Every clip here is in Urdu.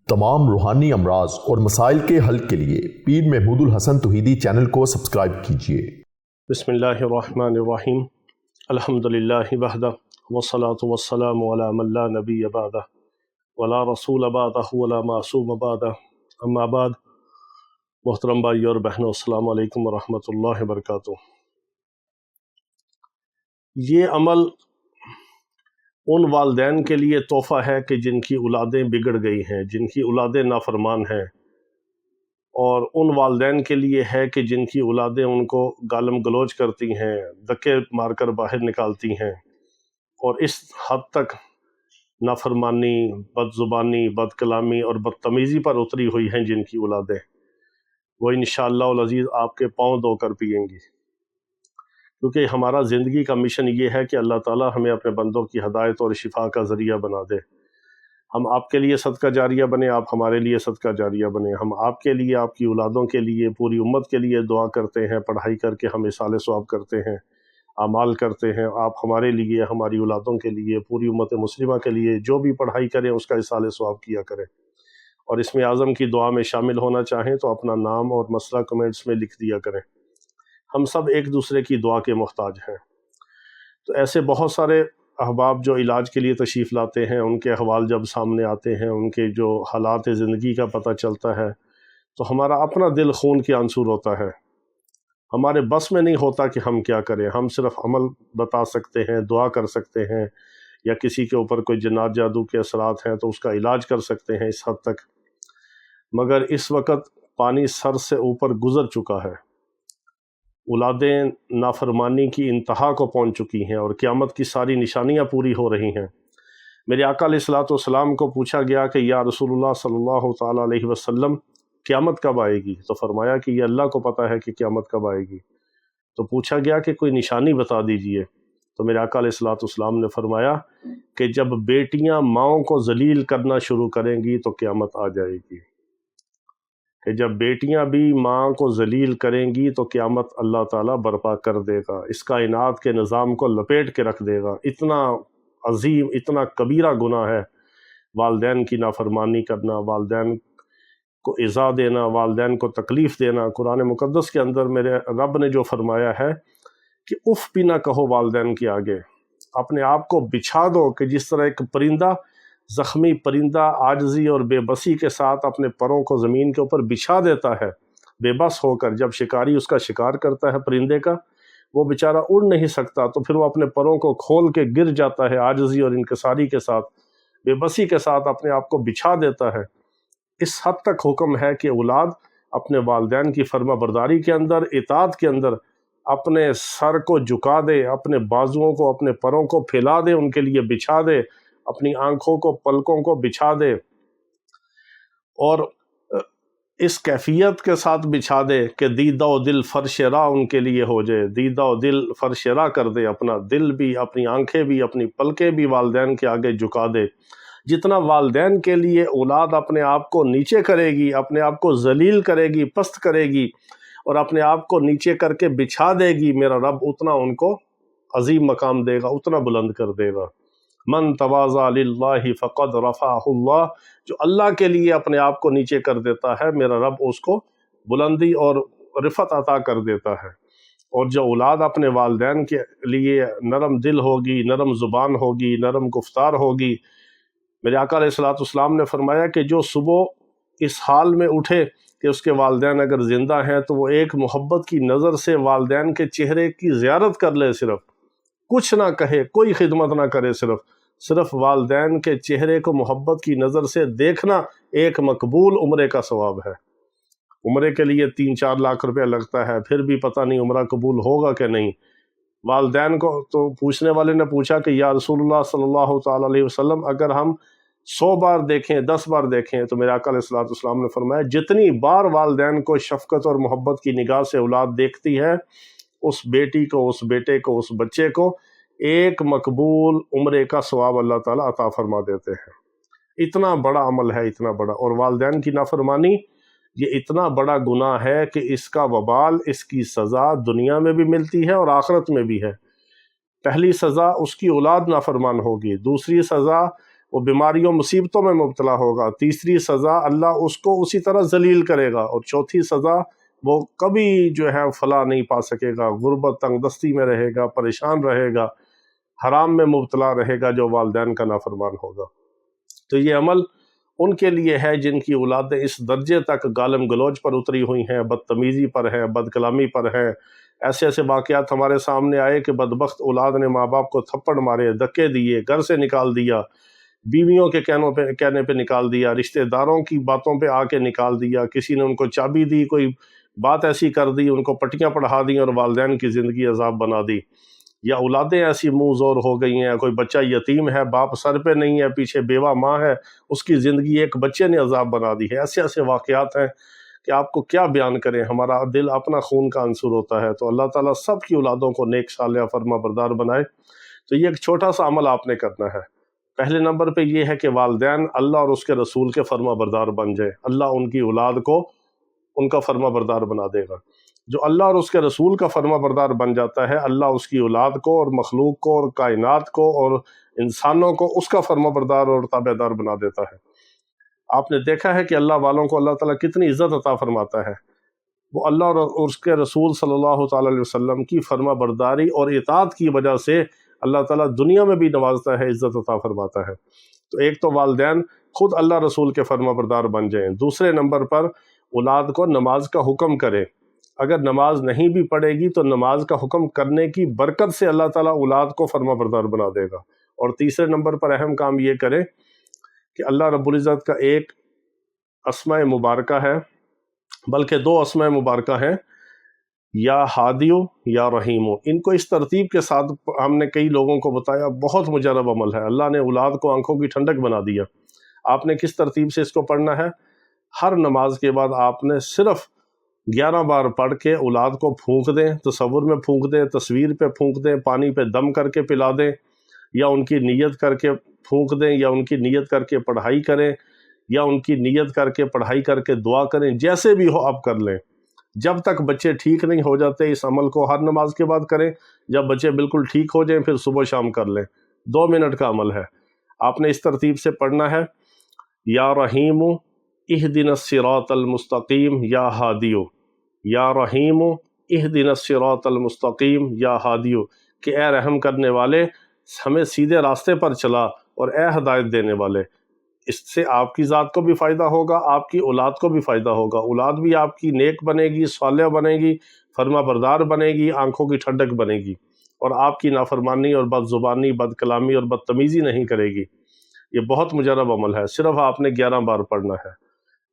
تمام روحانی امراض اور مسائل کے حل کے لیے پیر محمود الحسن توحیدی چینل کو سبسکرائب کیجیے۔ بسم اللہ الرحمن الرحیم، الحمدللہ وحدہ والصلاة والسلام علی من لا نبی بعدہ ولا رسول بعدہ ولا معصوم بعدہ، اما بعد۔ محترم بھائی اور بہنوں، السلام علیکم ورحمۃ اللہ وبرکاتہ۔ یہ عمل ان والدین کے لیے تحفہ ہے کہ جن کی اولادیں بگڑ گئی ہیں، جن کی اولادیں نافرمان ہیں، اور ان والدین کے لیے ہے کہ جن کی اولادیں ان کو گالم گلوچ کرتی ہیں، دھکے مار کر باہر نکالتی ہیں، اور اس حد تک نافرمانی، بد زبانی، بد کلامی اور بدتمیزی پر اتری ہوئی ہیں جن کی اولادیں، وہ انشاءاللہ العزیز آپ کے پاؤں دھو کر پئیں گی، کیونکہ ہمارا زندگی کا مشن یہ ہے کہ اللہ تعالیٰ ہمیں اپنے بندوں کی ہدایت اور شفا کا ذریعہ بنا دے۔ ہم آپ کے لیے صدقہ جاریہ بنیں، آپ ہمارے لیے صدقہ جاریہ بنیں۔ ہم آپ کے لیے، آپ کی اولادوں کے لیے، پوری امت کے لیے دعا کرتے ہیں، پڑھائی کر کے ہم اصالہ ثواب کرتے ہیں، اعمال کرتے ہیں۔ آپ ہمارے لیے، ہماری اولادوں کے لیے، پوری امت مسلمہ کے لیے جو بھی پڑھائی کریں اس کا اصالہ ثواب کیا کریں، اور اسم اعظم کی دعا میں شامل ہونا چاہیں تو اپنا نام اور مسئلہ کمنٹس میں لکھ دیا کریں۔ ہم سب ایک دوسرے کی دعا کے محتاج ہیں۔ تو ایسے بہت سارے احباب جو علاج کے لیے تشریف لاتے ہیں، ان کے احوال جب سامنے آتے ہیں، ان کے جو حالات زندگی کا پتہ چلتا ہے، تو ہمارا اپنا دل خون کے آنسور ہوتا ہے۔ ہمارے بس میں نہیں ہوتا کہ ہم کیا کریں۔ ہم صرف عمل بتا سکتے ہیں، دعا کر سکتے ہیں، یا کسی کے اوپر کوئی جنات جادو کے اثرات ہیں تو اس کا علاج کر سکتے ہیں اس حد تک، مگر اس وقت پانی سر سے اوپر گزر چکا ہے۔ اولادیں نافرمانی کی انتہا کو پہنچ چکی ہیں، اور قیامت کی ساری نشانیاں پوری ہو رہی ہیں۔ میرے آقا علیہ الصلوۃ والسلام کو پوچھا گیا کہ یا رسول اللہ صلی اللہ تعالیٰ علیہ وسلم، قیامت کب آئے گی؟ تو فرمایا کہ یہ اللہ کو پتہ ہے کہ قیامت کب آئے گی۔ تو پوچھا گیا کہ کوئی نشانی بتا دیجئے، تو میرے آقا علیہ الصلوۃ والسلام نے فرمایا کہ جب بیٹیاں ماؤں کو ذلیل کرنا شروع کریں گی تو قیامت آ جائے گی، کہ جب بیٹیاں بھی ماں کو ذلیل کریں گی تو قیامت اللہ تعالیٰ برپا کر دے گا، اس کائنات کے نظام کو لپیٹ کے رکھ دے گا۔ اتنا عظیم، اتنا کبیرہ گناہ ہے والدین کی نافرمانی کرنا، والدین کو ایذا دینا، والدین کو تکلیف دینا۔ قرآن مقدس کے اندر میرے رب نے جو فرمایا ہے کہ اف بھی نہ کہو والدین کے آگے، اپنے آپ کو بچھا دو، کہ جس طرح ایک پرندہ، زخمی پرندہ عاجزی اور بے بسی کے ساتھ اپنے پروں کو زمین کے اوپر بچھا دیتا ہے بے بس ہو کر، جب شکاری اس کا شکار کرتا ہے پرندے کا، وہ بیچارہ اڑ نہیں سکتا تو پھر وہ اپنے پروں کو کھول کے گر جاتا ہے، عاجزی اور انکساری کے ساتھ، بے بسی کے ساتھ اپنے آپ کو بچھا دیتا ہے۔ اس حد تک حکم ہے کہ اولاد اپنے والدین کی فرما برداری کے اندر، اطاعت کے اندر، اپنے سر کو جھکا دے، اپنے بازوؤں کو، اپنے پروں کو پھیلا دے، ان کے لیے بچھا دے، اپنی آنکھوں کو، پلکوں کو بچھا دے، اور اس کیفیت کے ساتھ بچھا دے کہ دیدہ و دل فرش راہ ان کے لیے ہو جائے، دیدہ و دل فرش راہ کر دے، اپنا دل بھی، اپنی آنکھیں بھی، اپنی پلکیں بھی والدین کے آگے جھکا دے۔ جتنا والدین کے لیے اولاد اپنے آپ کو نیچے کرے گی، اپنے آپ کو ذلیل کرے گی، پست کرے گی، اور اپنے آپ کو نیچے کر کے بچھا دے گی، میرا رب اتنا ان کو عظیم مقام دے گا، اتنا بلند کر دے گا۔ من تواضع للہ فقد رفعہ اللہ، جو اللہ کے لیے اپنے آپ کو نیچے کر دیتا ہے، میرا رب اس کو بلندی اور رفعت عطا کر دیتا ہے۔ اور جو اولاد اپنے والدین کے لیے نرم دل ہوگی، نرم زبان ہوگی، نرم گفتار ہوگی، میرے آقا علیہ الصلوۃ والسلام نے فرمایا کہ جو صبح اس حال میں اٹھے کہ اس کے والدین اگر زندہ ہیں تو وہ ایک محبت کی نظر سے والدین کے چہرے کی زیارت کر لے، صرف کچھ نہ کہے، کوئی خدمت نہ کرے، صرف والدین کے چہرے کو محبت کی نظر سے دیکھنا ایک مقبول عمرے کا ثواب ہے۔ عمرے کے لیے 3-4 لاکھ روپے لگتا ہے، پھر بھی پتہ نہیں عمرہ قبول ہوگا کہ نہیں۔ والدین کو تو پوچھنے والے نے پوچھا کہ یا رسول اللہ صلی اللہ تعالیٰ علیہ وسلم، اگر ہم 100 بار دیکھیں، 10 بار دیکھیں، تو میرے آقا علیہ الصلوۃ والسلام نے فرمایا جتنی بار والدین کو شفقت اور محبت کی نگاہ سے اولاد دیکھتی ہے، اس بیٹی کو، اس بیٹے کو، اس بچے کو ایک مقبول عمرے کا ثواب اللہ تعالیٰ عطا فرما دیتے ہیں۔ اتنا بڑا عمل ہے، اتنا بڑا۔ اور والدین کی نافرمانی یہ اتنا بڑا گناہ ہے کہ اس کا وبال، اس کی سزا دنیا میں بھی ملتی ہے اور آخرت میں بھی ہے۔ پہلی سزا اس کی اولاد نافرمان ہوگی، دوسری سزا وہ بیماریوں مصیبتوں میں مبتلا ہوگا، تیسری سزا اللہ اس کو اسی طرح ذلیل کرے گا، اور چوتھی سزا وہ کبھی جو ہے فلاح نہیں پا سکے گا، غربت تنگ دستی میں رہے گا، پریشان رہے گا، حرام میں مبتلا رہے گا جو والدین کا نافرمان ہوگا۔ تو یہ عمل ان کے لیے ہے جن کی اولادیں اس درجے تک گالم گلوچ پر اتری ہوئی ہیں، بدتمیزی پر ہے، بد کلامی پر ہے۔ ایسے ایسے واقعات ہمارے سامنے آئے کہ بدبخت اولاد نے ماں باپ کو تھپڑ مارے، دھکے دیے، گھر سے نکال دیا، بیویوں کے کہنے پہ نکال دیا، رشتہ داروں کی باتوں پہ آ کے نکال دیا، کسی نے ان کو چابی دی، کوئی بات ایسی کر دی، ان کو پٹیاں پڑھا دی اور والدین کی زندگی عذاب بنا دی، یا اولادیں ایسی منہ زور ہو گئی ہیں، کوئی بچہ یتیم ہے، باپ سر پہ نہیں ہے، پیچھے بیوہ ماں ہے، اس کی زندگی ایک بچے نے عذاب بنا دی ہے۔ ایسے ایسے واقعات ہیں کہ آپ کو کیا بیان کریں، ہمارا دل اپنا خون کا عنصر ہوتا ہے۔ تو اللہ تعالیٰ سب کی اولادوں کو نیک صالحہ فرما بردار بنائے۔ تو یہ ایک چھوٹا سا عمل آپ نے کرنا ہے۔ پہلے نمبر پہ یہ ہے کہ والدین اللہ اور اس کے رسول کے فرما بردار بن جائیں، اللہ ان کی اولاد کو ان کا فرما بردار بنا دے گا۔ جو اللہ اور اس کے رسول کا فرما بردار بن جاتا ہے، اللہ اس کی اولاد کو اور مخلوق کو اور کائنات کو اور انسانوں کو اس کا فرما بردار اور تابع دار بنا دیتا ہے۔ آپ نے دیکھا ہے کہ اللہ والوں کو اللہ تعالیٰ کتنی عزت عطا فرماتا ہے۔ وہ اللہ اور اس کے رسول صلی اللہ تعالیٰ علیہ وسلم کی فرما برداری اور اطاعت کی وجہ سے اللہ تعالیٰ دنیا میں بھی نوازتا ہے، عزت عطا فرماتا ہے۔ تو ایک تو والدین خود اللہ رسول کے فرما بردار بن جائیں، دوسرے نمبر پر اولاد کو نماز کا حکم کرے۔ اگر نماز نہیں بھی پڑھے گی تو نماز کا حکم کرنے کی برکت سے اللہ تعالیٰ اولاد کو فرما بردار بنا دے گا۔ اور تیسرے نمبر پر اہم کام یہ کرے کہ اللہ رب العزت کا ایک اسماء مبارکہ ہے، بلکہ دو اسماء مبارکہ ہیں، یا ہادیو یا رحیمو۔ ان کو اس ترتیب کے ساتھ ہم نے کئی لوگوں کو بتایا، بہت مجرب عمل ہے۔ اللہ نے اولاد کو آنکھوں کی ٹھنڈک بنا دیا۔ آپ نے کس ترتیب سے اس کو پڑھنا ہے؟ ہر نماز کے بعد آپ نے صرف 11 بار پڑھ کے اولاد کو پھونک دیں، تصور میں پھونک دیں، تصویر پہ پھونک دیں، پانی پہ دم کر کے پلا دیں، یا ان کی نیت کر کے پھونک دیں، یا ان کی نیت کر کے پڑھائی کریں، یا ان کی نیت کر کے پڑھائی کر کے دعا کریں، جیسے بھی ہو آپ کر لیں۔ جب تک بچے ٹھیک نہیں ہو جاتے اس عمل کو ہر نماز کے بعد کریں، جب بچے بالکل ٹھیک ہو جائیں پھر صبح شام کر لیں۔ 2 منٹ کا عمل ہے۔ آپ نے اس ترتیب سے پڑھنا ہے، یا رحیم اہدنا الصراط المستقیم یا ہادیو، یا رحیم اہدنا الصراط المستقیم یا ہادیو، کہ اے رحم کرنے والے ہمیں سیدھے راستے پر چلا، اور اے ہدایت دینے والے۔ اس سے آپ کی ذات کو بھی فائدہ ہوگا، آپ کی اولاد کو بھی فائدہ ہوگا، اولاد بھی آپ کی نیک بنے گی، صالح بنے گی، فرما بردار بنے گی، آنکھوں کی ٹھنڈک بنے گی، اور آپ کی نافرمانی اور بد زبانی، بد کلامی اور بدتمیزی نہیں کرے گی۔ یہ بہت مجرب عمل ہے، صرف آپ نے 11 بار پڑھنا ہے،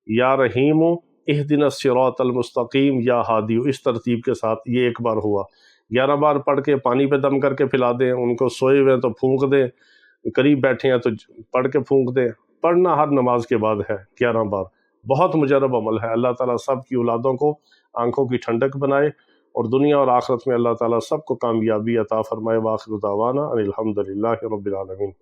یا رحیم اہدنا الصراط المستقیم یا ہادی، اس ترتیب کے ساتھ۔ یہ ایک بار ہوا، 11 بار پڑھ کے پانی پہ دم کر کے پلا دیں، ان کو سوئے ہوئے ہیں تو پھونک دیں، قریب بیٹھے ہیں تو پڑھ کے پھونک دیں۔ پڑھنا ہر نماز کے بعد ہے 11 بار۔ بہت مجرب عمل ہے۔ اللہ تعالیٰ سب کی اولادوں کو آنکھوں کی ٹھنڈک بنائے، اور دنیا اور آخرت میں اللہ تعالیٰ سب کو کامیابی عطا فرمائے۔ وآخر دعوانا ان الحمد للہ رب العالمین۔